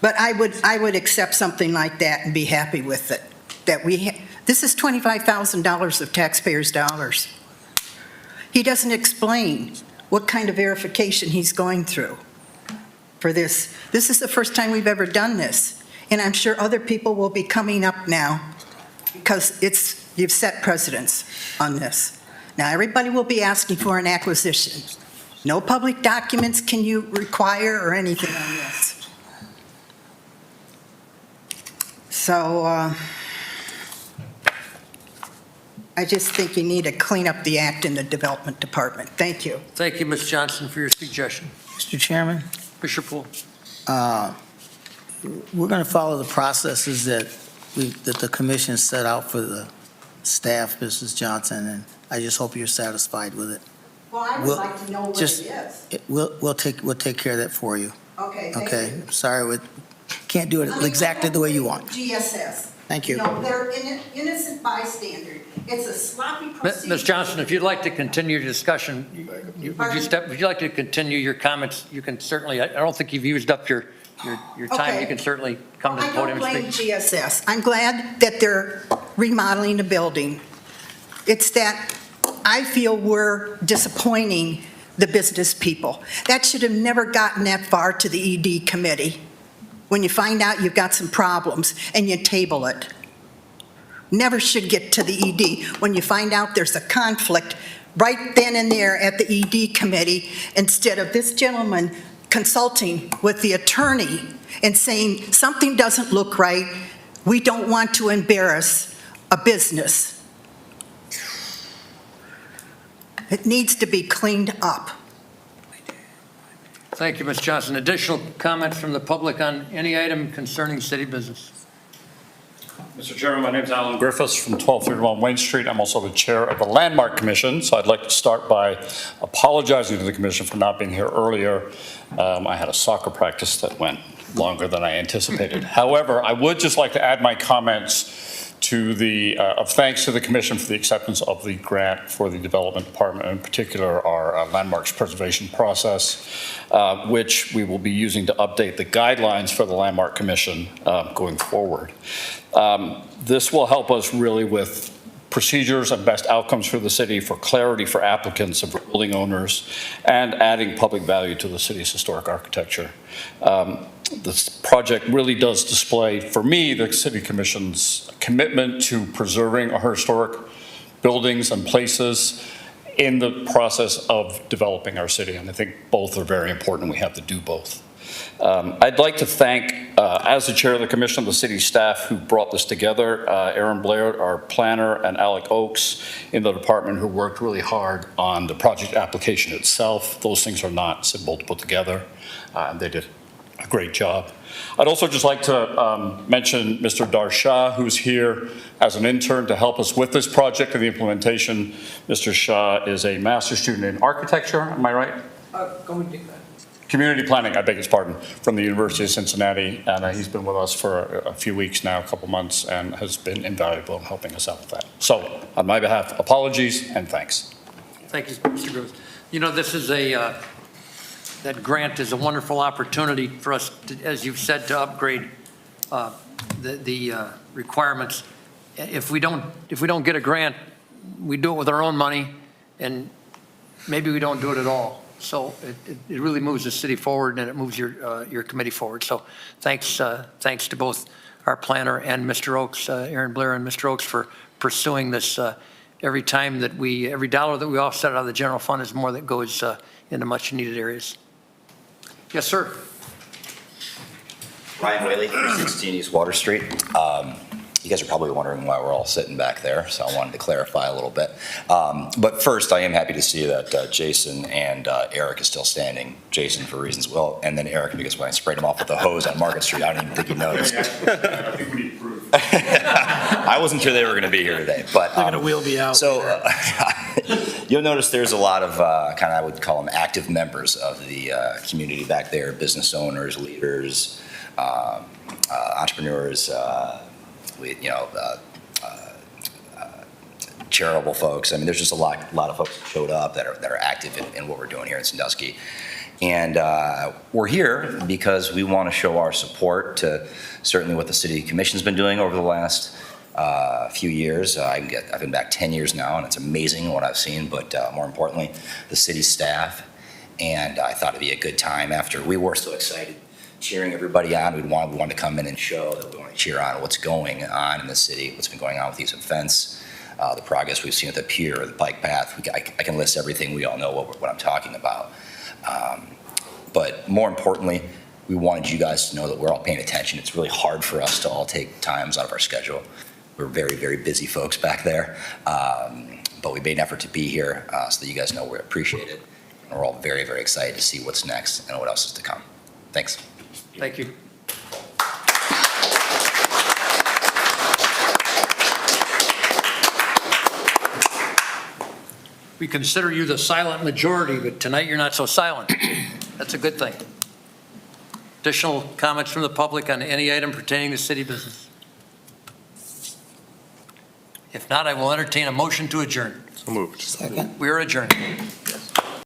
But I would accept something like that and be happy with it. This is $25,000 of taxpayers' dollars. He doesn't explain what kind of verification he's going through for this. This is the first time we've ever done this, and I'm sure other people will be coming up now because you've set precedents on this. Now everybody will be asking for an acquisition. No public documents can you require or anything on this. So I just think you need to clean up the act in the development department. Thank you. Thank you, Ms. Johnson, for your suggestion. Mr. Chairman, Commissioner Poole. we're going to follow the processes that the commission set out for the staff, Mrs. Johnson, and I just hope you're satisfied with it. Well, I would like to know what it is. We'll take care of that for you. Okay, thank Okay, you. sorry, can't do it exactly the way you want. GSS. Thank you. No, they're innocent bystander. It's a sloppy procedure. Ms. Johnson, if you'd like to continue your discussion, would you like to continue your comments? You can certainly, I don't think you've used up your time. Okay. You can certainly come to the podium I and don't speak. blame GSS. I'm glad that they're remodeling the building. It's that I feel we're disappointing the business people. That should have never gotten that far to the ED committee. When you find out you've got some problems and you table it. Never should get to the ED when you find out there's a conflict right then and there at the ED committee, instead of this gentleman consulting with the attorney and saying something doesn't look right, we don't want to embarrass a business. It needs to be cleaned up. Thank you, Ms. Johnson. Additional comments from the public on any item concerning city business? Mr. Chairman, my name is Alan Griffiths from 1231 Wayne Street. I'm also the chair of the Landmark Commission, so I'd like to start by apologizing to the commission for not being here earlier. I had a soccer practice that went longer than I anticipated. However, I would just like to add my comments to the of thanks to the commission for the acceptance of the grant for the development department, in particular our landmarks preservation process, which we will be using to update the guidelines for the Landmark Commission going forward. This will help us really with procedures and best outcomes for the city, for clarity for applicants and for building owners, and adding public value to the city's historic architecture. This project really does display, for me, the City Commission's commitment to preserving our historic buildings and places in the process of developing our city, and I think both are very important. We have to do both. I'd like to thank, as the chair of the commission, the city staff who brought this together, Aaron Blair, our planner, and Alec Oakes in the department who worked really hard on the project application itself. Those things are not simple to put together, and they did a great job. I'd also just like to mention Mr. Darsha, who's here as an intern to help us with this project and the implementation. Mr. Shah is a master's student in architecture, am I right? Community planning, I beg his pardon, from the University of Cincinnati, and he's been with us for a few weeks now, a couple months, and has been invaluable in helping us out with that. So, on my behalf, apologies and thanks. Thank you, Mr. Groves. You know, this is that grant is a wonderful opportunity for us, to, as you've said, to upgrade the requirements. If we don't get a grant, we do it with our own money, and maybe we don't do it at all. So it really moves the city forward, and it moves your committee forward. So thanks to both our planner and Mr. Oakes, Aaron Blair and Mr. Oakes, for pursuing this. Every dollar that we offset out of the general fund is more that goes into much needed areas. Yes, sir. Ryan Whaley, 16 East Water Street. You guys are probably wondering why we're all sitting back there, so I wanted to clarify a little bit. But first, I am happy to see that Jason and Eric is still standing. Jason for reasons, well, and then Eric because when I sprayed him off with the hose on Market Street, I don't even think he noticed. I think we need proof. I wasn't sure they were going to be here today, but They're going to wheel me out. so you'll notice there's a lot of kind of, I would call them active members of the community back there, business owners, leaders, entrepreneurs, charitable folks. I mean, there's just a lot of folks that showed up that are active in what we're doing here in Sandusky. And we're here because we want to show our support to certainly what the City Commission's been doing over the last few years. I've been back 10 years now, and it's amazing what I've seen, but more importantly, the city staff. And I thought it'd be a good time after we were so excited cheering everybody on. We wanted to come in and show that we want to cheer on what's going on in the city, what's been going on with these events, the progress we've seen at the pier, the bike path. I can list everything. We all know what I'm talking about. But more importantly, we wanted you guys to know that we're all paying attention. It's really hard for us to all take times out of our schedule. We're very, very busy folks back there. But we made an effort to be here so that you guys know we appreciate it. And we're all very, very excited to see what's next and what else is to come. Thanks. Thank you. We consider you the silent majority, but tonight you're not so silent. That's a good thing. Additional comments from the public on any item pertaining to city business? If not, I will entertain a motion to adjourn. So moved. Second. We are adjourned.